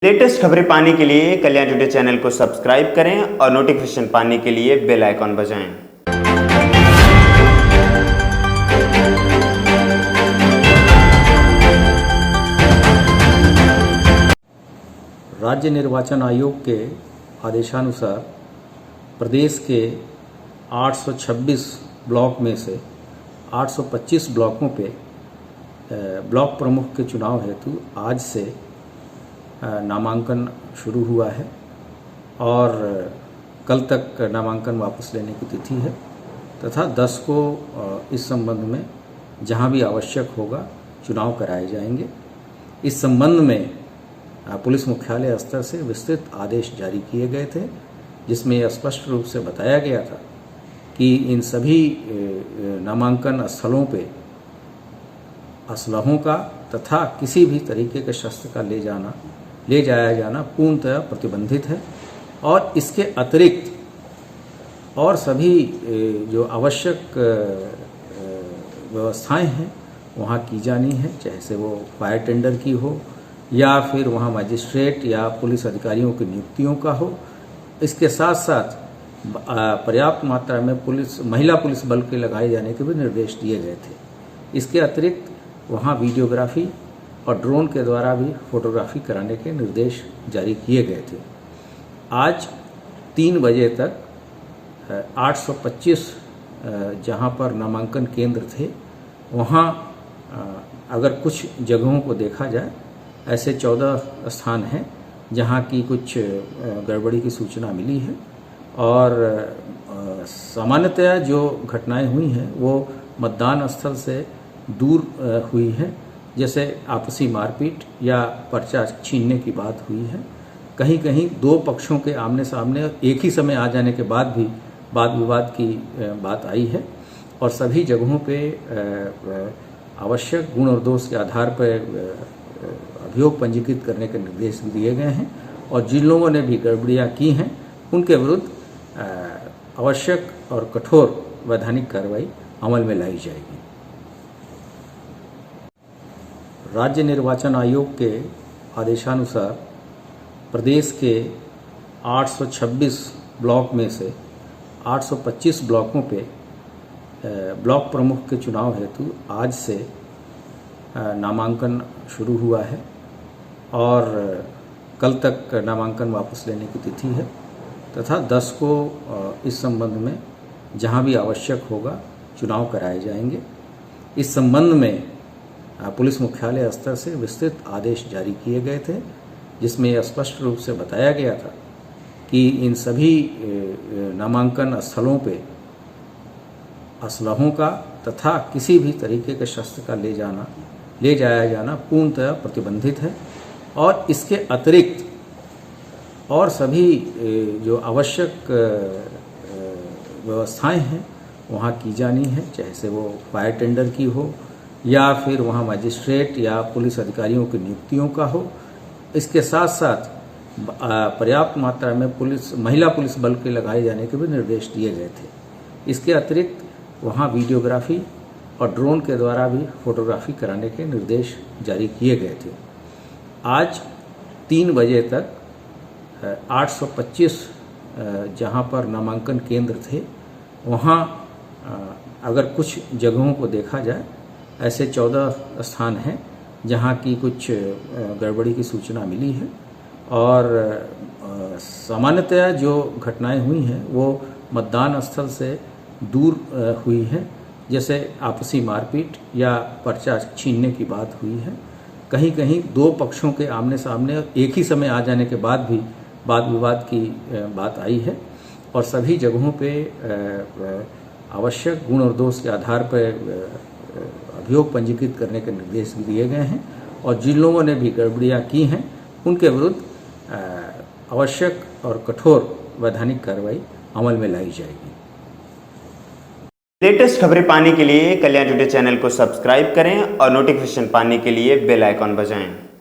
Latest खबरें पाने के लिए कल्याण टुडे चैनल को सब्सक्राइब करें और नोटिफिकेशन पाने के लिए बेल आइकॉन बजाएं। राज्य निर्वाचन आयोग के आदेशानुसार प्रदेश के 826 ब्लॉक में से 825 ब्लॉकों पे ब्लॉक प्रमुख के चुनाव हेतु आज से नामांकन शुरू हुआ है और कल तक नामांकन वापस लेने की तिथि है तथा 10 को इस संबंध में जहां भी आवश्यक होगा चुनाव कराए जाएंगे। इस संबंध में पुलिस मुख्यालय स्तर से विस्तृत आदेश जारी किए गए थे, जिसमें यह स्पष्ट रूप से बताया गया था कि इन सभी नामांकन स्थलों पे असलहों का तथा किसी भी तरीके के शस्त्र का ले जाया जाना पूर्णतः प्रतिबंधित है और इसके अतिरिक्त और सभी जो आवश्यक व्यवस्थाएं हैं वहाँ की जानी है, चाहे से वो फायर टेंडर की हो या फिर वहाँ मजिस्ट्रेट या पुलिस अधिकारियों की नियुक्तियों का हो। इसके साथ साथ पर्याप्त मात्रा में महिला पुलिस बल के लगाए जाने के भी निर्देश दिए गए थे। इसके अतिरिक्त वहाँ वीडियोग्राफी और ड्रोन के द्वारा भी फोटोग्राफी कराने के निर्देश जारी किए गए थे। आज 3 बजे तक 825 जहाँ पर नामांकन केंद्र थे वहाँ अगर कुछ जगहों को देखा जाए ऐसे 14 स्थान हैं जहाँ की कुछ गड़बड़ी की सूचना मिली है और सामान्यतया जो घटनाएं हुई हैं वो मतदान स्थल से दूर हुई है, जैसे आपसी मारपीट या पर्चा छीनने की बात हुई है। कहीं कहीं 2 पक्षों के आमने सामने एक ही समय आ जाने के बाद भी वाद विवाद की बात आई है और सभी जगहों पे आवश्यक गुण और दोष के आधार पर अभियोग पंजीकृत करने के निर्देश भी दिए गए हैं और जिन लोगों ने भी गड़बड़ियाँ की हैं उनके विरुद्ध आवश्यक और कठोर वैधानिक कार्रवाई अमल में लाई जाएगी। राज्य निर्वाचन आयोग के आदेशानुसार प्रदेश के 826 ब्लॉक में से 825 ब्लॉकों पे ब्लॉक प्रमुख के चुनाव हेतु आज से नामांकन शुरू हुआ है और कल तक नामांकन वापस लेने की तिथि है तथा 10 को इस संबंध में जहां भी आवश्यक होगा चुनाव कराए जाएंगे। इस संबंध में पुलिस मुख्यालय स्तर से विस्तृत आदेश जारी किए गए थे, जिसमें यह स्पष्ट रूप से बताया गया था कि इन सभी नामांकन स्थलों पे असलहों का तथा किसी भी तरीके के शस्त्र का ले जाया जाना पूर्णतः प्रतिबंधित है और इसके अतिरिक्त और सभी जो आवश्यक व्यवस्थाएं हैं वहाँ की जानी है, चाहे से वो फायर टेंडर की हो या फिर वहाँ मजिस्ट्रेट या पुलिस अधिकारियों की नियुक्तियों का हो। इसके साथ साथ पर्याप्त मात्रा में महिला पुलिस बल के लगाए जाने के भी निर्देश दिए गए थे। इसके अतिरिक्त वहाँ वीडियोग्राफी और ड्रोन के द्वारा भी फोटोग्राफी कराने के निर्देश जारी किए गए थे। आज 3 बजे तक 825 जहाँ पर नामांकन केंद्र थे वहाँ अगर कुछ जगहों को देखा जाए ऐसे 14 स्थान हैं जहाँ की कुछ गड़बड़ी की सूचना मिली है और सामान्यतया जो घटनाएं हुई हैं वो मतदान स्थल से दूर हुई है, जैसे आपसी मारपीट या पर्चा छीनने की बात हुई है। कहीं कहीं 2 पक्षों के आमने सामने एक ही समय आ जाने के बाद भी वाद विवाद की बात आई है और सभी जगहों पे आवश्यक गुण और दोष के आधार पर अभियोग पंजीकृत करने के निर्देश भी दिए गए हैं और जिन लोगों ने भी गड़बड़ियाँ की हैं उनके विरुद्ध आवश्यक और कठोर वैधानिक कार्रवाई अमल में लाई जाएगी। लेटेस्ट खबरें पाने के लिए कल्याण टुडे चैनल को सब्सक्राइब करें और नोटिफिकेशन पाने के लिए बेल आइकॉन बजाएं।